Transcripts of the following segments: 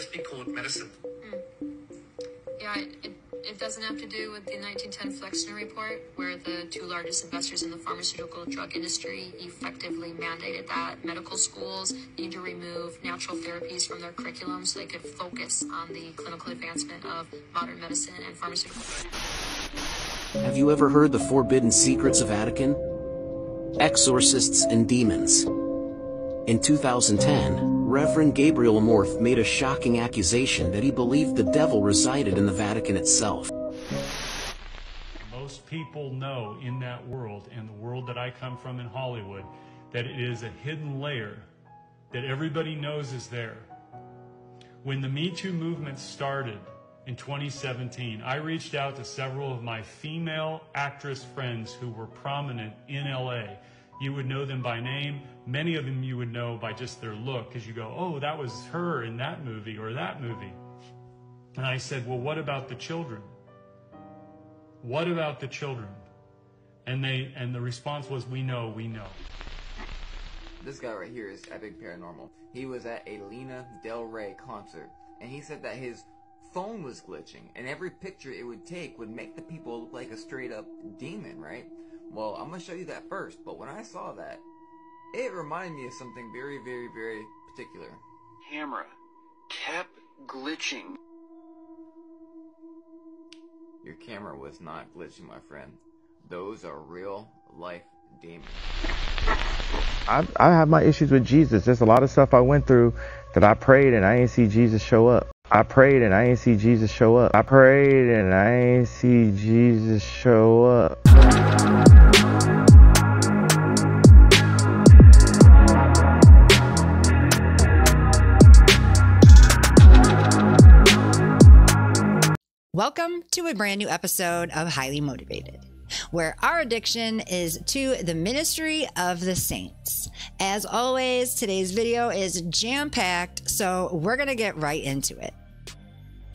just be called medicine. Yeah, it doesn't have to do with the 1910 Flexner Report, where the two largest investors in the pharmaceutical drug industry effectively mandated that medical schools need to remove natural therapies from their curriculum so they could focus on the clinical advancement of modern medicine and pharmaceutical. Have you ever heard the forbidden secrets of Vatican? Exorcists and demons. In 2010, Reverend Gabriel Amorth made a shocking accusation that he believed the devil resided in the Vatican itself. Most people know in that world, and the world that I come from in Hollywood, that it is a hidden layer that everybody knows is there. When the Me Too movement started in 2017, I reached out to several of my female actress friends who were prominent in LA. You would know them by name. Many of them you would know by just their look, because you go, oh, that was her in that movie or that movie. And I said, well, what about the children? What about the children? And the response was, we know, we know. This guy right here is epic paranormal. He was at a Lana Del Rey concert, and he said that his phone was glitching, and every picture it would take would make the people look like a straight up demon, right? Well, I'm going to show you that first, but when I saw that, it reminded me of something very, very, very particular. Camera kept glitching. Your camera was not glitching, my friend. Those are real life demons. I have my issues with Jesus. There's a lot of stuff I went through that I prayed and I didn't see Jesus show up. I prayed and I didn't see Jesus show up. I prayed and I didn't see Jesus show up. Welcome to a brand new episode of Highly Motivated, where our addiction is to the ministry of the saints. As always, today's video is jam-packed, so we're going to get right into it.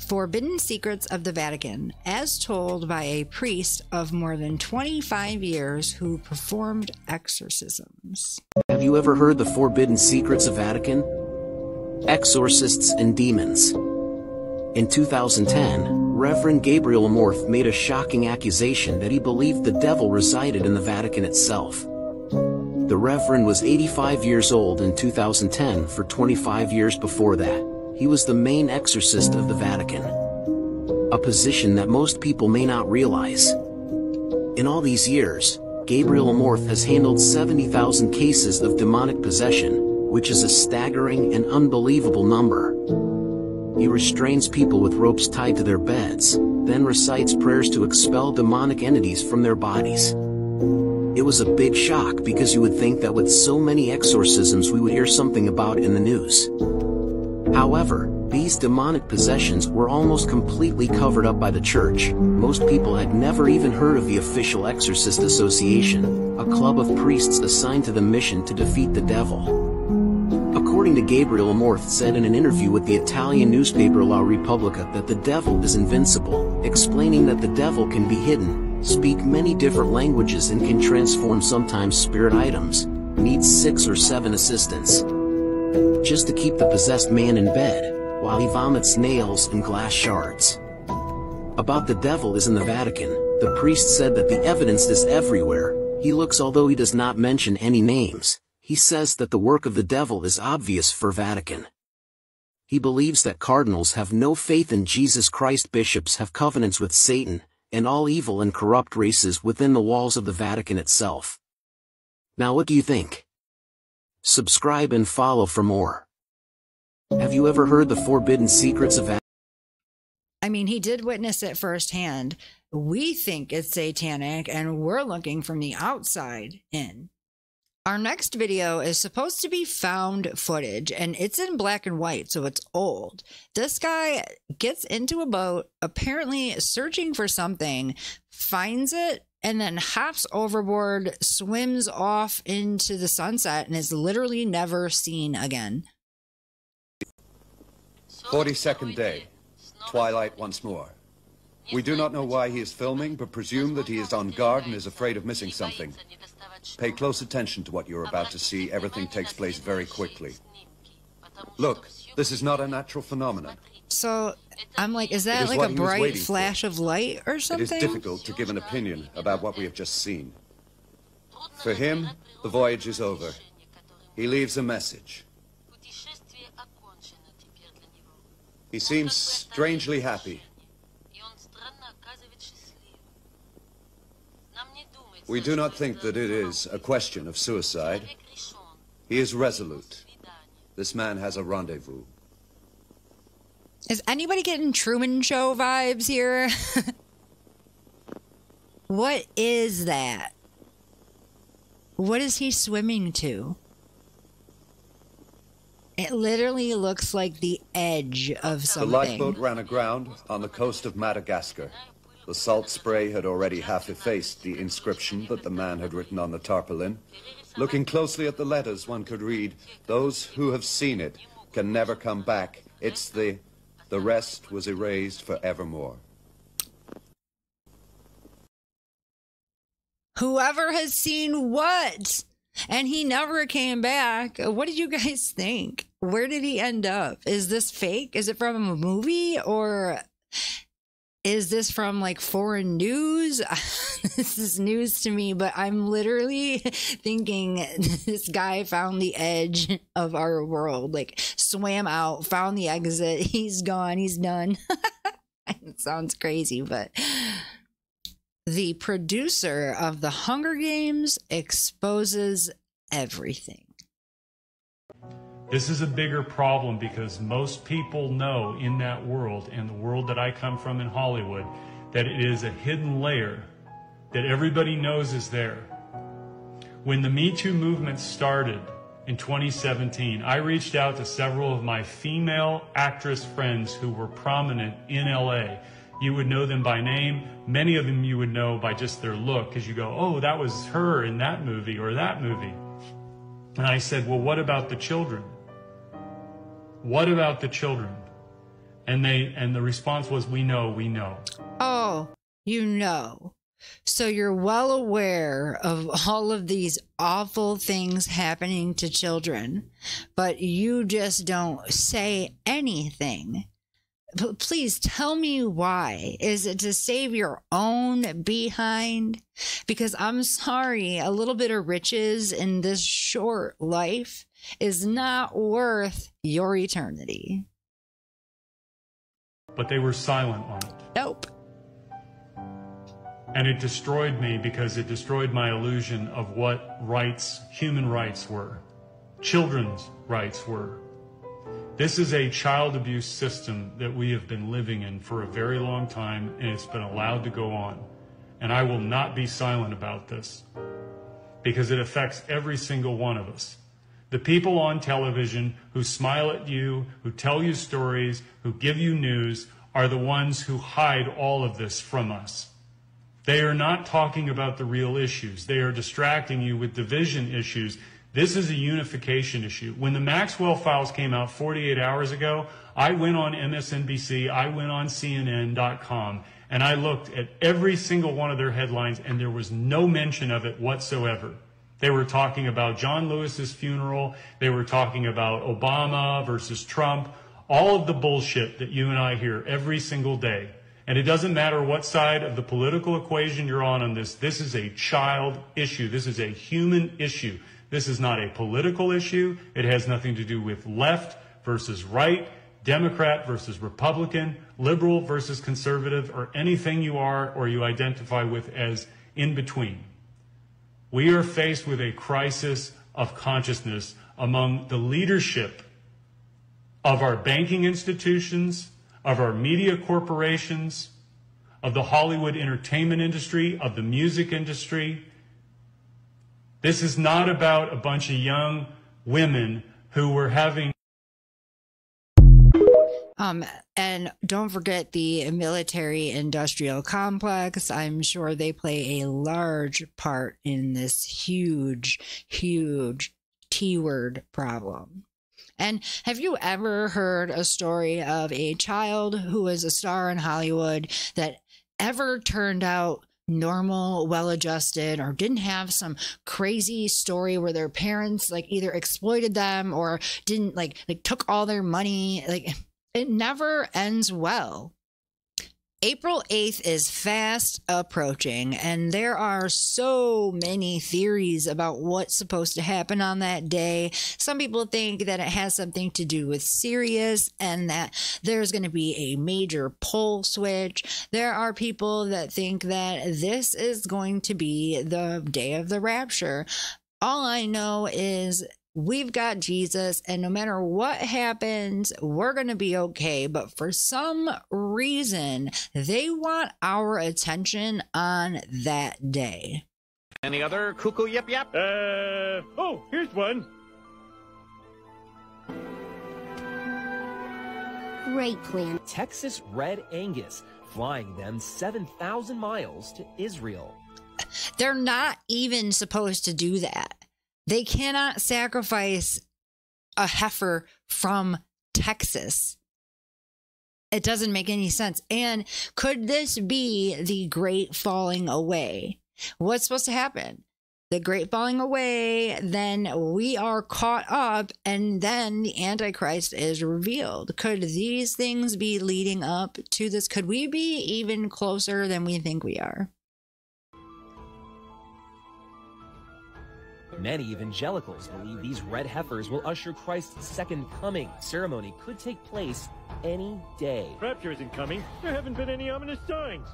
Forbidden Secrets of the Vatican, as told by a priest of more than 25 years who performed exorcisms. Have you ever heard the forbidden secrets of Vatican? Exorcists and demons. In 2010, Reverend Gabriel Amorth made a shocking accusation that he believed the devil resided in the Vatican itself. The Reverend was 85 years old in 2010. For 25 years before that, he was the main exorcist of the Vatican. A position that most people may not realize. In all these years, Gabriel Amorth has handled 70,000 cases of demonic possession, which is a staggering and unbelievable number. He restrains people with ropes tied to their beds, then recites prayers to expel demonic entities from their bodies. It was a big shock because you would think that with so many exorcisms we would hear something about in the news. However, these demonic possessions were almost completely covered up by the church. Most people had never even heard of the official Exorcist Association, a club of priests assigned to the mission to defeat the devil. According to Gabriel Amorth said in an interview with the Italian newspaper La Repubblica that the devil is invincible, explaining that the devil can be hidden, speak many different languages and can transform sometimes spirit items, needs 6 or 7 assistants, just to keep the possessed man in bed, while he vomits nails and glass shards. About the devil is in the Vatican, the priest said that the evidence is everywhere. He looks, although he does not mention any names. He says that the work of the devil is obvious for Vatican. He believes that cardinals have no faith in Jesus Christ, bishops have covenants with Satan, and all evil and corrupt races within the walls of the Vatican itself. Now what do you think? Subscribe and follow for more. Have you ever heard the forbidden secrets of Vatican? I mean, he did witness it firsthand. We think it's satanic, and we're looking from the outside in. Our next video is supposed to be found footage, and it's in black and white, so it's old. This guy gets into a boat, apparently searching for something, finds it, and then hops overboard, swims off into the sunset, and is literally never seen again. 42nd day. Twilight once more. We do not know why he is filming, but presume that he is on guard and is afraid of missing something. Pay close attention to what you're about to see. Everything takes place very quickly. Look, This is not a natural phenomenon. So I'm like, is that like what a he was bright waiting flash for. of light or It something? is difficult to give an opinion about what we have just seen. For him, the voyage is over. He leaves a message. He seems strangely happy. We do not think that it is a question of suicide. He is resolute. This man has a rendezvous. Is anybody getting Truman Show vibes here? What is that? What is he swimming to? It literally looks like the edge of something. The lifeboat ran aground on the coast of Madagascar. The salt spray had already half effaced the inscription that the man had written on the tarpaulin. Looking closely at the letters, one could read, "Those who have seen it can never come back. It's the rest was erased forevermore." Whoever has seen what? And he never came back. What did you guys think? Where did he end up? Is this fake? Is it from a movie? Or is this from like foreign news? This is news to me, but I'm literally thinking this guy found the edge of our world, like swam out, found the exit. He's gone. He's done. It sounds crazy, but the producer of the Hunger Games exposes everything. This is a bigger problem because most people know in that world, and the world that I come from in Hollywood, that it is a hidden layer that everybody knows is there. When the Me Too movement started in 2017, I reached out to several of my female actress friends who were prominent in LA. You would know them by name. Many of them you would know by just their look, because you go, oh, that was her in that movie or that movie. And I said, well, what about the children? What about the children? And the response was, we know. Oh, you know. So you're well aware of all of these awful things happening to children, but you just don't say anything. Please tell me why. Is it to save your own behind? Because I'm sorry, a little bit of riches in this short life is not worth your eternity. But they were silent on it. Nope. And it destroyed me because it destroyed my illusion of what rights, human rights were, children's rights were. This is a child abuse system that we have been living in for a very long time, and it's been allowed to go on. And I will not be silent about this because it affects every single one of us. The people on television who smile at you, who tell you stories, who give you news, are the ones who hide all of this from us. They are not talking about the real issues. They are distracting you with division issues. This is a unification issue. When the Maxwell files came out 48 hours ago, I went on MSNBC, I went on CNN.com, and I looked at every single one of their headlines, and there was no mention of it whatsoever. They were talking about John Lewis's funeral. They were talking about Obama versus Trump, all of the bullshit that you and I hear every single day. And it doesn't matter what side of the political equation you're on this. This is a child issue. This is a human issue. This is not a political issue. It has nothing to do with left versus right, Democrat versus Republican, liberal versus conservative, or anything you are or you identify with as in between. We are faced with a crisis of consciousness among the leadership of our banking institutions, of our media corporations, of the Hollywood entertainment industry, of the music industry. This is not about a bunch of young women who were having... And don't forget the military industrial complex. I'm sure they play a large part in this huge T-word problem. And have you ever heard a story of a child who was a star in Hollywood that ever turned out normal, well-adjusted, or didn't have some crazy story where their parents like either exploited them or didn't like took all their money. Like, it never ends well. April 8th is fast approaching, and there are so many theories about what's supposed to happen on that day. Some people think that it has something to do with Sirius and that there's going to be a major pole switch. There are people that think that this is going to be the day of the rapture. All I know is we've got Jesus, and no matter what happens, we're going to be okay. But for some reason, they want our attention on that day. Any other cuckoo yip yap? Oh, here's one. Great plan. Texas Red Angus, flying them 7,000 miles to Israel. They're not even supposed to do that. They cannot sacrifice a heifer from Texas. It doesn't make any sense. And could this be the great falling away? What's supposed to happen? The great falling away, then we are caught up, and then the Antichrist is revealed. Could these things be leading up to this? Could we be even closer than we think we are? Many evangelicals believe these red heifers will usher Christ's second coming. Ceremony could take place any day. Rapture isn't coming. There haven't been any ominous signs.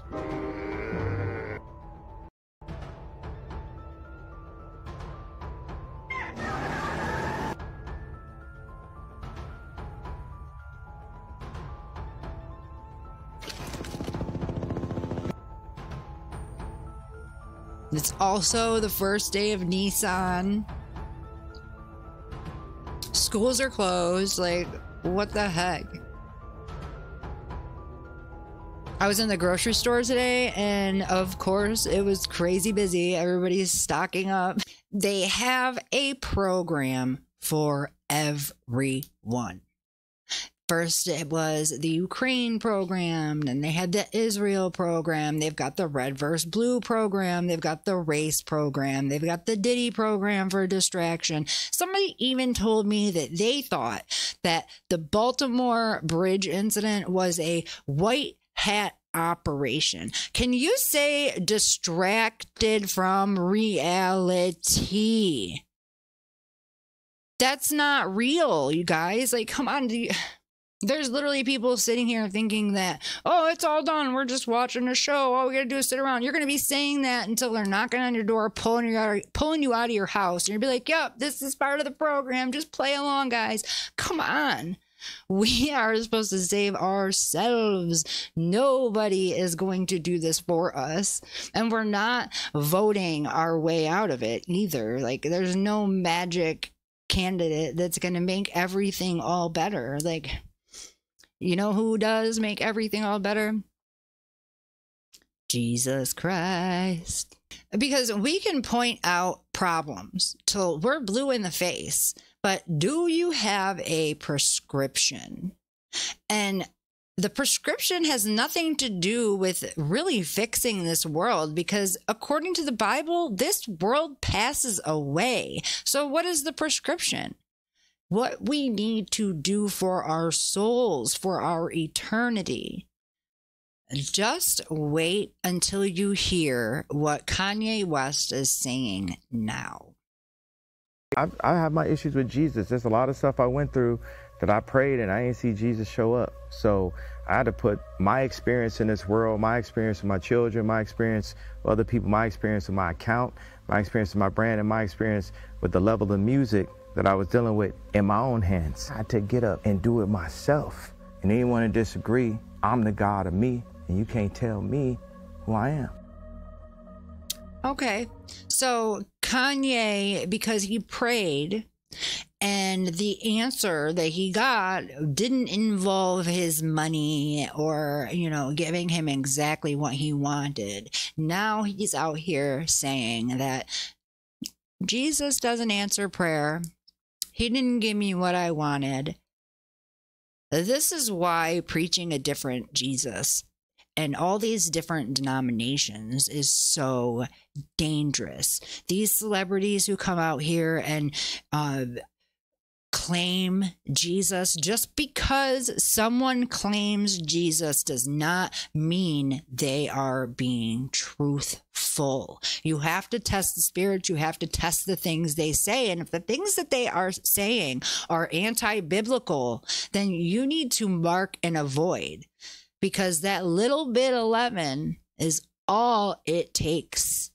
It's also the first day of Nissan. Schools are closed. Like, what the heck? I was in the grocery store today, and of course, it was crazy busy. Everybody's stocking up. They have a program for everyone. First, it was the Ukraine program, and they had the Israel program. They've got the red versus blue program. They've got the race program. They've got the Diddy program for distraction. Somebody even told me that they thought that the Baltimore bridge incident was a white hat operation. Can you say distracted from reality? That's not real, you guys. Like, come on. There's literally people sitting here thinking that, oh, it's all done. We're just watching a show. All we got to do is sit around. You're going to be saying that until they're knocking on your door, pulling you out of your house. And you'll be like, yep, this is part of the program. Just play along, guys. Come on. We are supposed to save ourselves. Nobody is going to do this for us. And we're not voting our way out of it either. Like, there's no magic candidate that's going to make everything all better. Like, you know who does make everything all better? Jesus Christ. Because we can point out problems till we're blue in the face, but do you have a prescription? And the prescription has nothing to do with really fixing this world, because according to the Bible, this world passes away. So what is the prescription? What we need to do for our souls, for our eternity. Just wait until you hear what Kanye West is saying now. I have my issues with Jesus. There's a lot of stuff I went through that I prayed and I didn't see Jesus show up. So I had to put my experience in this world, my experience with my children, my experience with other people, my experience with my account, my experience with my brand, and my experience with the level of music that I was dealing with in my own hands. I had to get up and do it myself. And anyone to disagree, I'm the God of me, and you can't tell me who I am. Okay, so Kanye, because he prayed, and the answer that he got didn't involve his money or, giving him exactly what he wanted. Now he's out here saying that Jesus doesn't answer prayer. He didn't give me what I wanted. This is why preaching a different Jesus and all these different denominations is so dangerous. These celebrities who come out here and claim Jesus, just because someone claims Jesus does not mean they are being truthful. You have to test the spirit. You have to test the things they say. And if the things that they are saying are anti-biblical, then you need to mark and avoid, because that little bit of lemon is all it takes.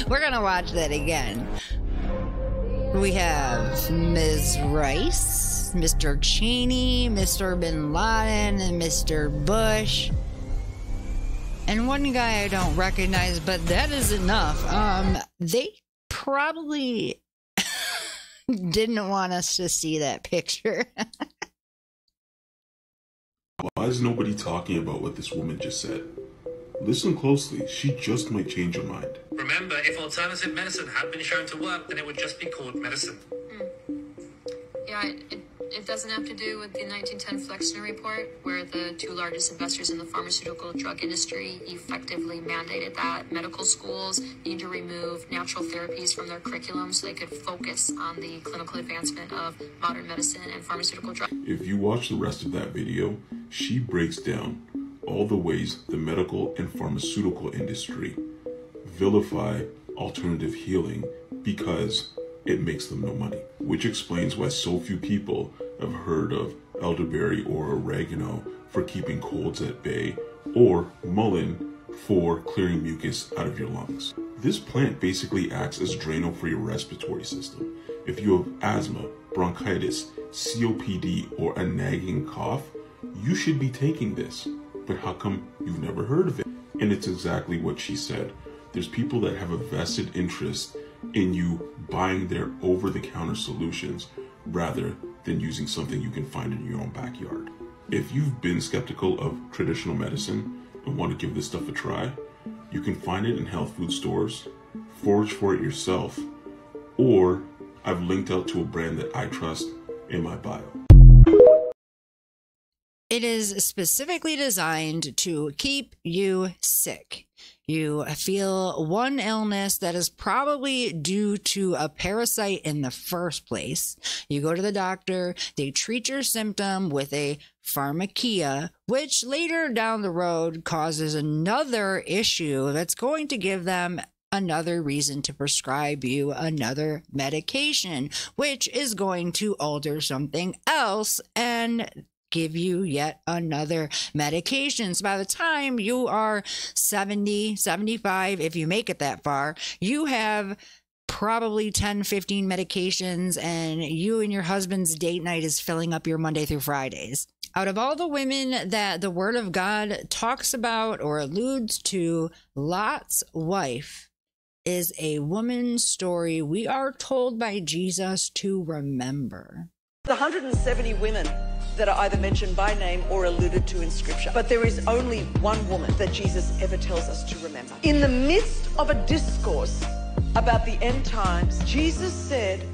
We're gonna watch that again. We have Ms. Rice, Mr. Cheney, Mr. Bin Laden, and Mr. Bush. And one guy I don't recognize, but that is enough. They probably didn't want us to see that picture. Why is nobody talking about what this woman just said? Listen closely, she just might change her mind. Remember, if alternative medicine had been shown to work, then it would just be called medicine. Yeah, it doesn't have to do with the 1910 Flexner report, where the two largest investors in the pharmaceutical drug industry effectively mandated that medical schools need to remove natural therapies from their curriculum so they could focus on the clinical advancement of modern medicine and pharmaceutical drugs. If you watch the rest of that video, she breaks down all the ways the medical and pharmaceutical industry vilify alternative healing because it makes them no money, which explains why so few people have heard of elderberry or oregano for keeping colds at bay, or mullein for clearing mucus out of your lungs. This plant basically acts as Drano for your respiratory system. If you have asthma, bronchitis, COPD, or a nagging cough, you should be taking this. But how come you've never heard of it? And it's exactly what she said. There's people that have a vested interest in you buying their over-the-counter solutions rather than using something you can find in your own backyard. If you've been skeptical of traditional medicine and want to give this stuff a try, you can find it in health food stores, forage for it yourself, or I've linked out to a brand that I trust in my bio. It is specifically designed to keep you sick. You feel one illness that is probably due to a parasite in the first place. You go to the doctor, they treat your symptom with a pharmakia, which later down the road causes another issue that's going to give them another reason to prescribe you another medication, which is going to alter something else and give you yet another medication. So by the time you are 70, 75, if you make it that far, you have probably 10, 15 medications, and you and your husband's date night is filling up your Monday through Fridays. Out of all the women that the Word of God talks about or alludes to, Lot's wife is a woman's story we are told by Jesus to remember. The 170 women that are either mentioned by name or alluded to in Scripture. But there is only one woman that Jesus ever tells us to remember. In the midst of a discourse about the end times, Jesus said,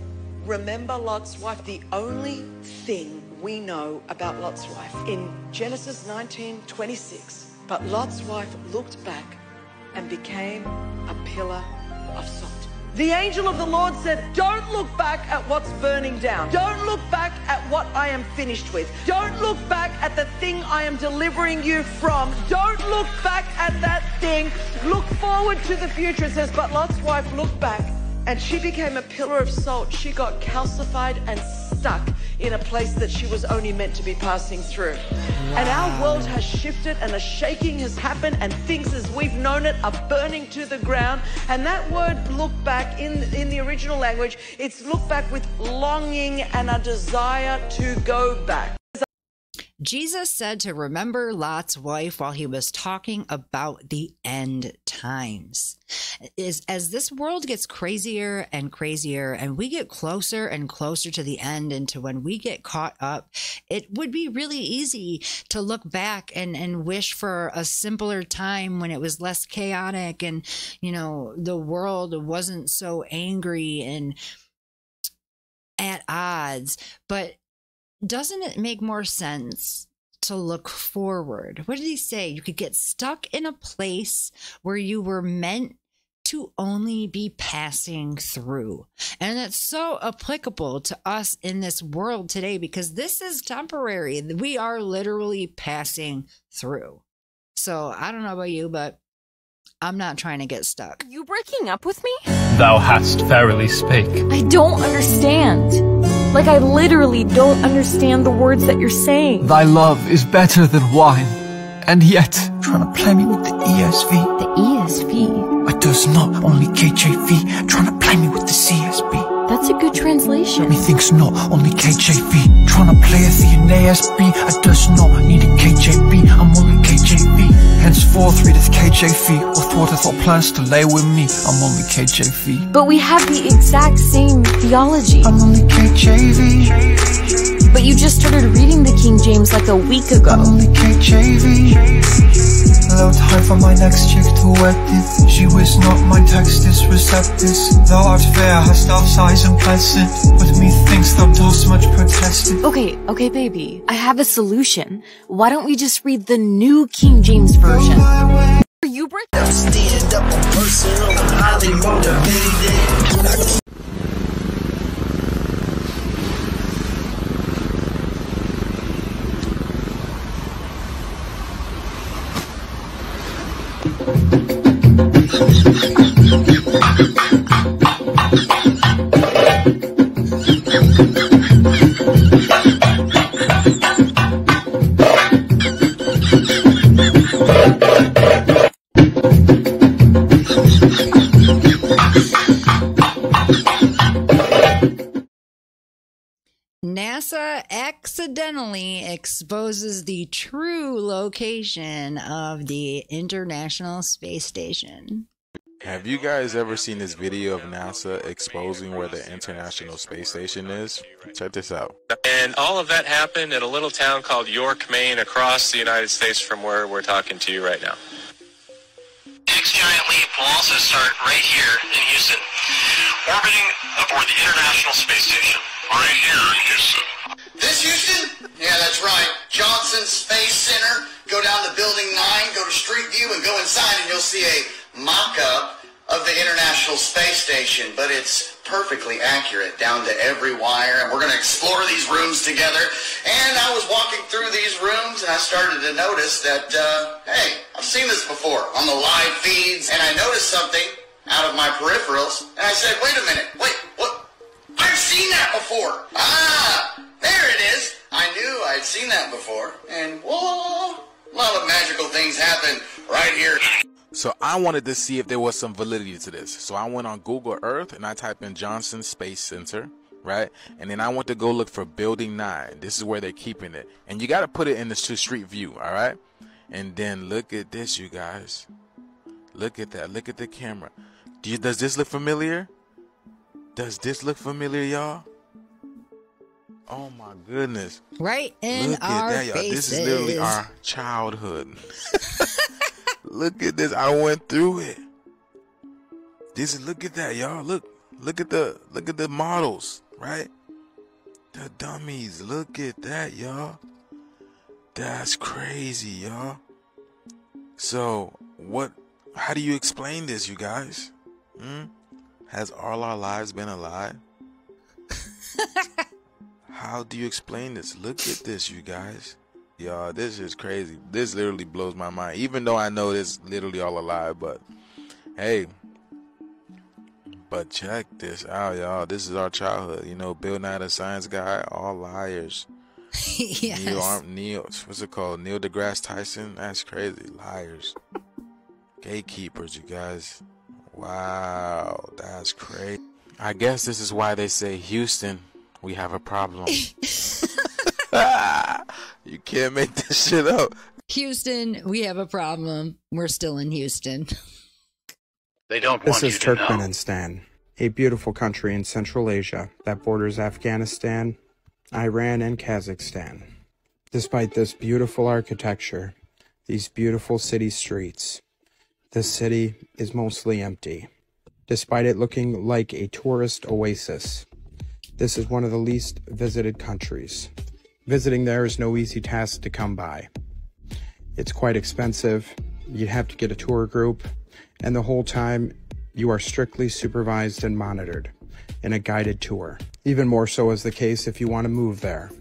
remember Lot's wife. The only thing we know about Lot's wife in Genesis 19:26. But Lot's wife looked back and became a pillar of salt. The angel of the Lord said, don't look back at what's burning down. Don't look back at what I am finished with. Don't look back at the thing I am delivering you from. Don't look back at that thing. Look forward to the future. It says, but Lot's wife looked back and she became a pillar of salt. She got calcified and stuck in a place that she was only meant to be passing through. Wow. And our world has shifted and a shaking has happened and things as we've known it are burning to the ground. And that word look back in the original language, it's look back with longing and a desire to go back. Jesus said to remember Lot's wife while he was talking about the end times. As this world gets crazier and crazier, and we get closer and closer to the end, and to when we get caught up, it would be really easy to look back and wish for a simpler time when it was less chaotic and, you know, the world wasn't so angry and at odds. But doesn't it make more sense to look forward? What did he say? You could get stuck in a place where you were meant to only be passing through. And it's so applicable to us in this world today, because this is temporary. We are literally passing through. So I don't know about you, but I'm not trying to get stuck. Are you breaking up with me? Thou hast verily spake. I don't understand. Like, I literally don't understand the words that you're saying. Thy love is better than wine, and yet trying to play me with the ESV. The ESV? I does not only KJV, trying to play me with the CSB. That's a good translation. Methinks not only KJV, trying to play it in ASB. I does not need a KJB, I'm only KJV. henceforth readeth KJV, or thwarteth all plans to lay with me. I'm only KJV. But we have the exact same theology. I'm only KJV. But you just started reading the King James like a week ago. I'm only KJV. Low time for my next chick to wed it. She was not my textus receptus. Thou art fair, hast thou size and pleasant, but methinks thou dost much protested. Okay, baby. I have a solution. Why don't we just read the new King James Version? Are you breaking? Stand up on personal, highly motivated. NASA accidentally exposes the true location of the International Space Station. Have you guys ever seen this video of NASA exposing where the International Space Station is? Check this out. And all of that happened in a little town called York, Maine, across the United States from where we're talking to you right now. Next giant leap will also start right here in Houston, orbiting aboard the International Space Station. Right here in Houston. This Houston? Yeah, that's right. Johnson Space Center. Go down to Building 9, go to Street View, and go inside, and you'll see a mock-up of the International Space Station. But it's perfectly accurate, down to every wire, and we're going to explore these rooms together. And I was walking through these rooms, and I started to notice that, hey, I've seen this before on the live feeds, and I noticed something out of my peripherals, and I said, wait a minute, wait, what? I've seen that before. Ah, there it is. I knew I'd seen that before. And whoa, a lot of magical things happen right here. So I wanted to see if there was some validity to this. So I went on Google Earth and I typed in Johnson Space Center, right? And then I went to go look for Building 9. This is where they're keeping it. And you got to put it in the street view, all right? And then look at this, you guys. Look at that. Look at the camera. Does this look familiar? Does this look familiar, y'all? Oh my goodness. Right in look our at that, y'all. faces. This is literally our childhood. Look at this. I went through it. Look at that, y'all. Look at the models, right? The dummies. Look at that, y'all. That's crazy, y'all. So how do you explain this, you guys? Has all our lives been a lie? How do you explain this? Look at this, you guys. Y'all, this is crazy. This literally blows my mind. Even though I know this literally all a lie, but hey. But check this out, y'all. This is our childhood. You know, Bill Nye the Science Guy, all liars. Yes. Neil, what's it called? Neil deGrasse Tyson? That's crazy. Liars. Gatekeepers, you guys. Wow, that's crazy. I guess this is why they say, Houston, we have a problem. You can't make this shit up. Houston, we have a problem. We're still in Houston. They don't This want is you to know. Turkmenistan, a beautiful country in Central Asia that borders Afghanistan, Iran, and Kazakhstan. Despite this beautiful architecture, these beautiful city streets, this city is mostly empty. Despite it looking like a tourist oasis, this is one of the least visited countries. Visiting there is no easy task to come by. It's quite expensive, you'd have to get a tour group, and the whole time you are strictly supervised and monitored in a guided tour. Even more so is the case if you want to move there.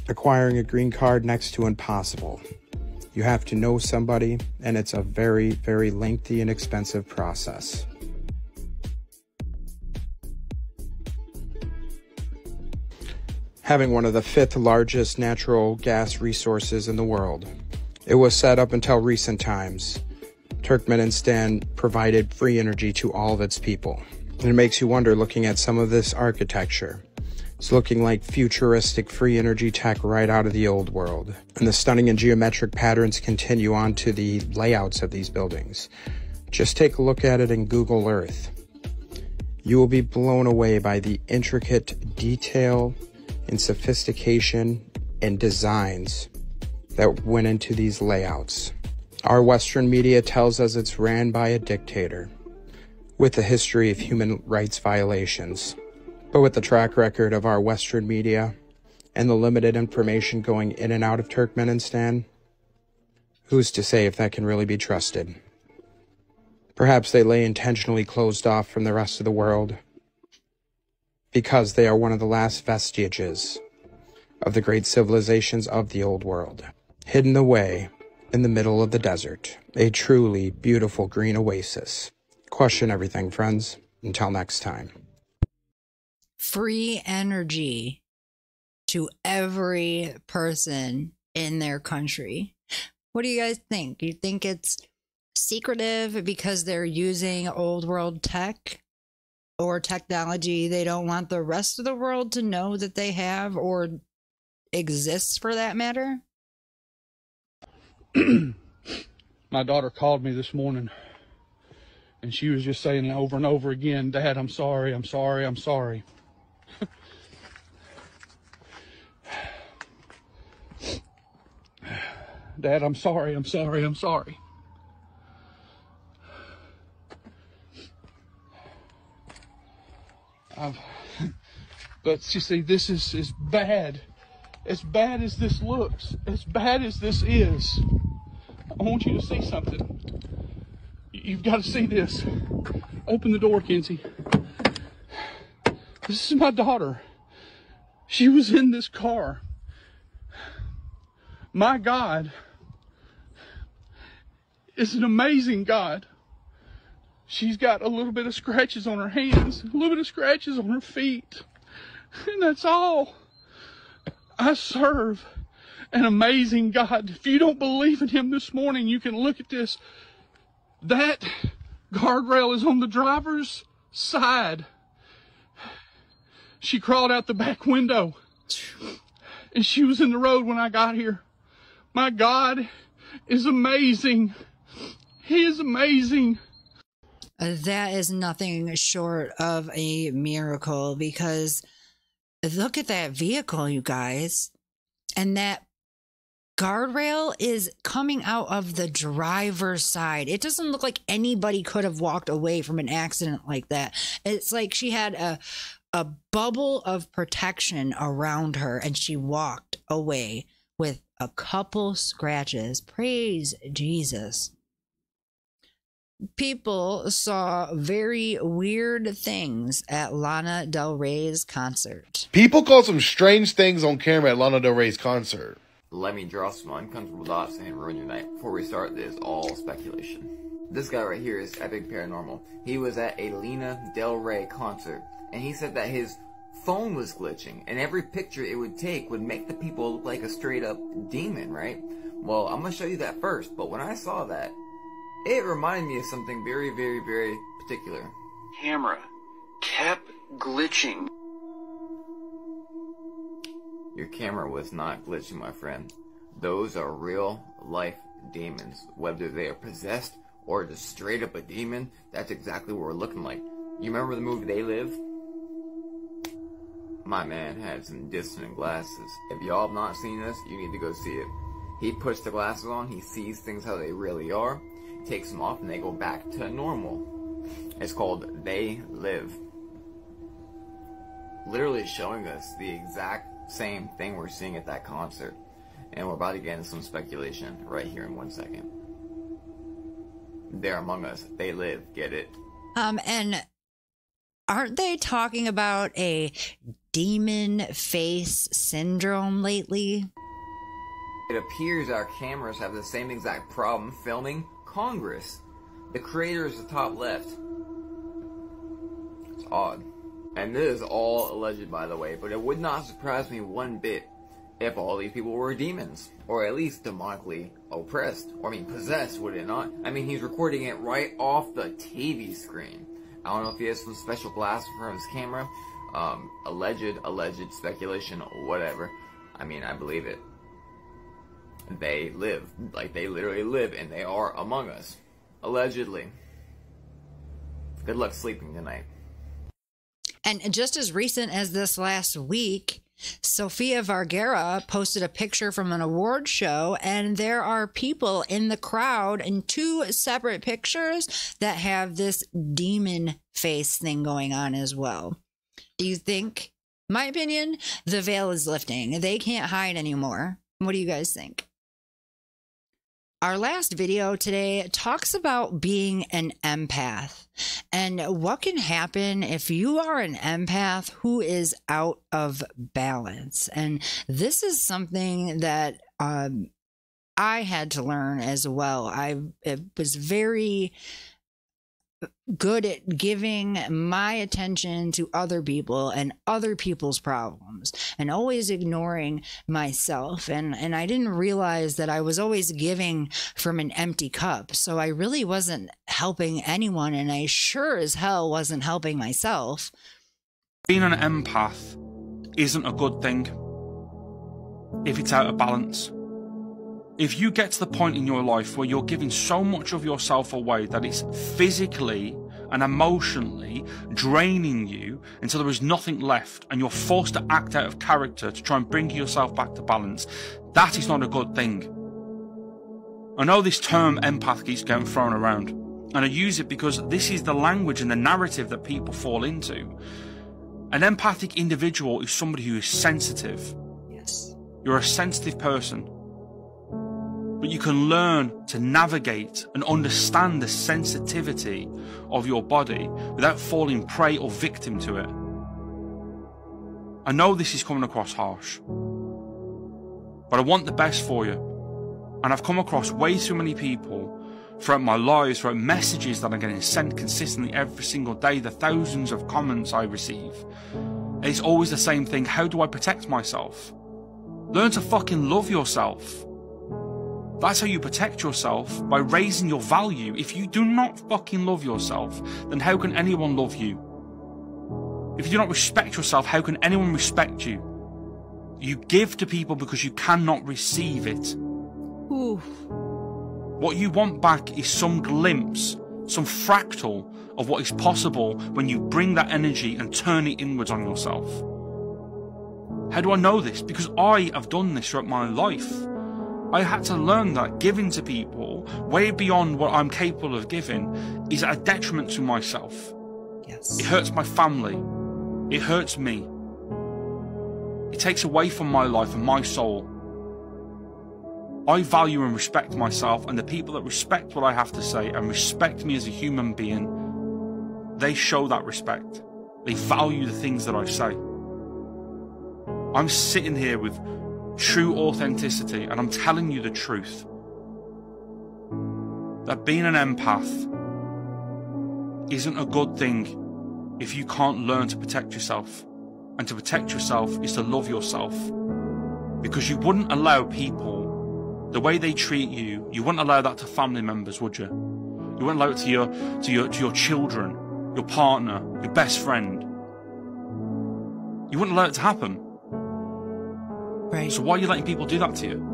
Acquiring a green card next to impossible. You have to know somebody, and it's a very, very lengthy and expensive process. Having one of the 5th largest natural gas resources in the world, it was set up until recent times. Turkmenistan provided free energy to all of its people. And it makes you wonder, looking at some of this architecture. It's looking like futuristic free energy tech right out of the old world. And the stunning and geometric patterns continue on to the layouts of these buildings. Just take a look at it in Google Earth. You will be blown away by the intricate detail and sophistication and designs that went into these layouts. Our Western media tells us it's ran by a dictator with a history of human rights violations. But with the track record of our Western media and the limited information going in and out of Turkmenistan, who's to say if that can really be trusted? Perhaps they lay intentionally closed off from the rest of the world because they are one of the last vestiges of the great civilizations of the old world, hidden away in the middle of the desert, a truly beautiful green oasis. Question everything, friends. Until next time. Free energy to every person in their country. What do you guys think? You think it's secretive because they're using old world tech or technology they don't want the rest of the world to know that they have or exists for that matter? My daughter called me this morning and she was just saying over and over again, Dad, I'm sorry, I'm sorry, I'm sorry. Dad, I'm sorry, I'm sorry, I'm sorry. But you see, this is as bad as this looks, as bad as this is. I want you to see something. You've got to see this. Open the door, Kenzie. This is my daughter. She was in this car. My God is an amazing God. She's got a little bit of scratches on her hands, a little bit of scratches on her feet, and that's all. I serve an amazing God. If you don't believe in him this morning, you can look at this. That guardrail is on the driver's side. She crawled out the back window, and she was in the road when I got here. My God is amazing. He is amazing. That is nothing short of a miracle, because look at that vehicle, you guys. And that guardrail is coming out of the driver's side. It doesn't look like anybody could have walked away from an accident like that. It's like she had a bubble of protection around her and she walked away with a couple scratches. Praise Jesus. People saw very weird things at Lana Del Rey's concert. People call some strange things on camera at Lana Del Rey's concert. Let me draw some uncomfortable dots and ruin your night. Before we start, this is all speculation. This guy right here is Epic Paranormal. He was at a Lana Del Rey concert, and he said that his phone was glitching, and every picture it would take would make the people look like a straight up demon, right? Well, I'm gonna show you that first, but when I saw that, it reminded me of something very, very, very particular. Camera kept glitching. Your camera was not glitching, my friend. Those are real life demons. Whether they are possessed or just straight up a demon, that's exactly what we're looking like. You remember the movie They Live? My man had some dissonant glasses. If y'all have not seen this, you need to go see it. He puts the glasses on, he sees things how they really are, takes them off, and they go back to normal. It's called They Live. Literally showing us the exact same thing we're seeing at that concert. And we're about to get into some speculation right here in 1 second. They're among us. They live. Get it? And aren't they talking about a demon face syndrome lately? It appears our cameras have the same exact problem filming Congress. The creator is the top left. It's odd. And this is all alleged, by the way, but it would not surprise me one bit if all these people were demons, or at least demonically oppressed, or I mean possessed, would it not? I mean, he's recording it right off the TV screen. I don't know if he has some special glass for his camera. Alleged speculation, whatever. I mean, I believe it. They live, like they literally live, and they are among us. Allegedly. Good luck sleeping tonight. And just as recent as this last week, Sofia Vergara posted a picture from an award show, and there are people in the crowd in 2 separate pictures that have this demon face thing going on as well. Do you think, my opinion, the veil is lifting? They can't hide anymore. What do you guys think? Our last video today talks about being an empath and what can happen if you are an empath who is out of balance. And this is something that I had to learn as well. I was very good at giving my attention to other people and other people's problems and always ignoring myself. And I didn't realize that I was always giving from an empty cup. So I really wasn't helping anyone, and I sure as hell wasn't helping myself. Being an empath isn't a good thing if it's out of balance. If you get to the point in your life where you're giving so much of yourself away that it's physically and emotionally draining you until there is nothing left and you're forced to act out of character to try and bring yourself back to balance, that is not a good thing. I know this term empath keeps getting thrown around, and I use it because this is the language and the narrative that people fall into. An empathic individual is somebody who is sensitive. Yes. You're a sensitive person. But you can learn to navigate and understand the sensitivity of your body without falling prey or victim to it. I know this is coming across harsh, but I want the best for you. And I've come across way too many people throughout my lives, throughout messages that I'm getting sent consistently every single day, the thousands of comments I receive. And it's always the same thing. How do I protect myself? Learn to fucking love yourself. That's how you protect yourself, by raising your value. If you do not fucking love yourself, then how can anyone love you? If you do not respect yourself, how can anyone respect you? You give to people because you cannot receive it. Ooh. What you want back is some glimpse, some fractal of what is possible when you bring that energy and turn it inwards on yourself. How do I know this? Because I have done this throughout my life. I had to learn that giving to people way beyond what I'm capable of giving is at a detriment to myself. Yes. It hurts my family. It hurts me. It takes away from my life and my soul. I value and respect myself, and the people that respect what I have to say and respect me as a human being, they show that respect. They value the things that I say. I'm sitting here with true authenticity, and I'm telling you the truth. That being an empath isn't a good thing if you can't learn to protect yourself. And to protect yourself is to love yourself. Because you wouldn't allow people, the way they treat you, you wouldn't allow that to family members, would you? You wouldn't allow it to your children, your partner, your best friend. You wouldn't allow it to happen. Right. So why are you letting people do that to you?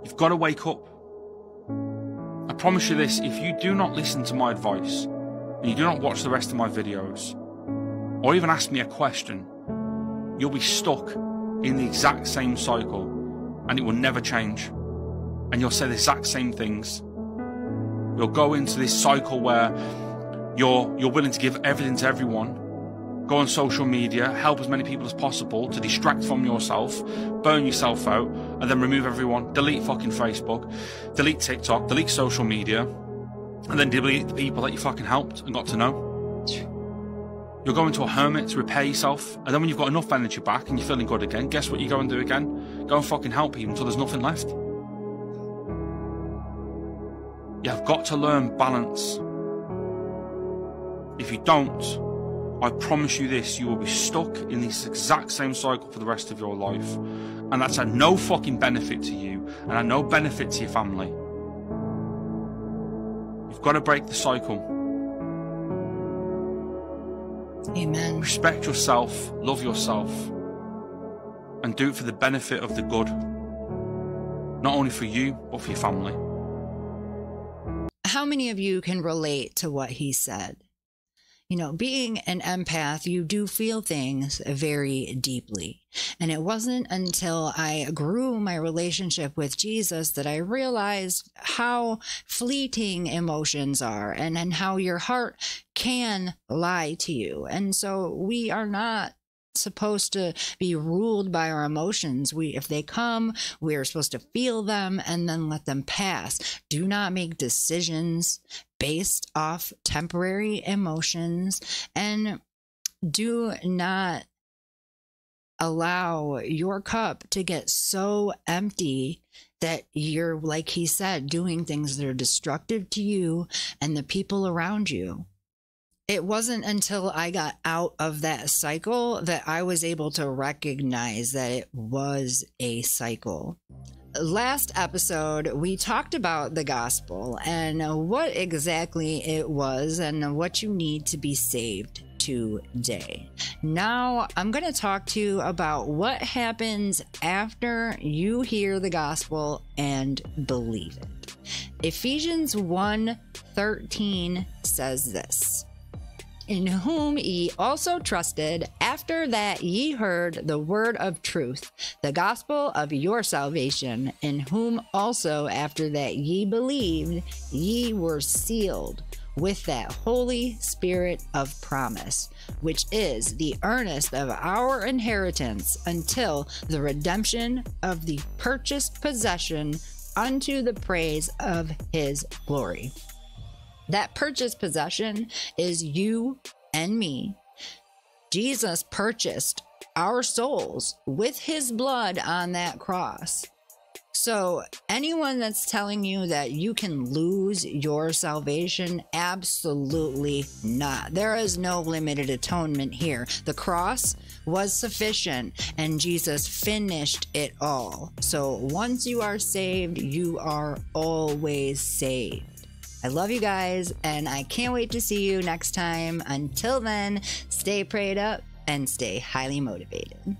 You've got to wake up. I promise you this, if you do not listen to my advice, and you do not watch the rest of my videos, or even ask me a question, you'll be stuck in the exact same cycle, and it will never change. And you'll say the exact same things. You'll go into this cycle where you're willing to give everything to everyone, go on social media, help as many people as possible to distract from yourself, burn yourself out, and then remove everyone, delete fucking Facebook, delete TikTok, delete social media, and then delete the people that you fucking helped and got to know. You'll go into a hermit to repair yourself, and then when you've got enough energy back and you're feeling good again, guess what you go and do again? Go and fucking help people until there's nothing left. You've got to learn balance. If you don't, I promise you this, you will be stuck in this exact same cycle for the rest of your life. And that's at no fucking benefit to you, and at no benefit to your family. You've got to break the cycle. Amen. Respect yourself, love yourself, and do it for the benefit of the good. Not only for you, but for your family. How many of you can relate to what he said? You know, being an empath, you do feel things very deeply. And it wasn't until I grew my relationship with Jesus that I realized how fleeting emotions are and how your heart can lie to you. And so we are not supposed to be ruled by our emotions. If they come, we're supposed to feel them and then let them pass. Do not make decisions based off temporary emotions, and do not allow your cup to get so empty that you're, like he said, doing things that are destructive to you and the people around you. It wasn't until I got out of that cycle that I was able to recognize that it was a cycle. Last episode, we talked about the gospel and what exactly it was and what you need to be saved today. Now, I'm going to talk to you about what happens after you hear the gospel and believe it. Ephesians 1:13 says this: "In whom ye also trusted, after that ye heard the word of truth, the gospel of your salvation, in whom also after that ye believed, ye were sealed with that Holy Spirit of promise, which is the earnest of our inheritance until the redemption of the purchased possession unto the praise of his glory." That purchased possession is you and me. Jesus purchased our souls with his blood on that cross. So anyone that's telling you that you can lose your salvation, absolutely not. There is no limited atonement here. The cross was sufficient and Jesus finished it all. So once you are saved, you are always saved. I love you guys, and I can't wait to see you next time. Until then, stay prayed up and stay highly motivated.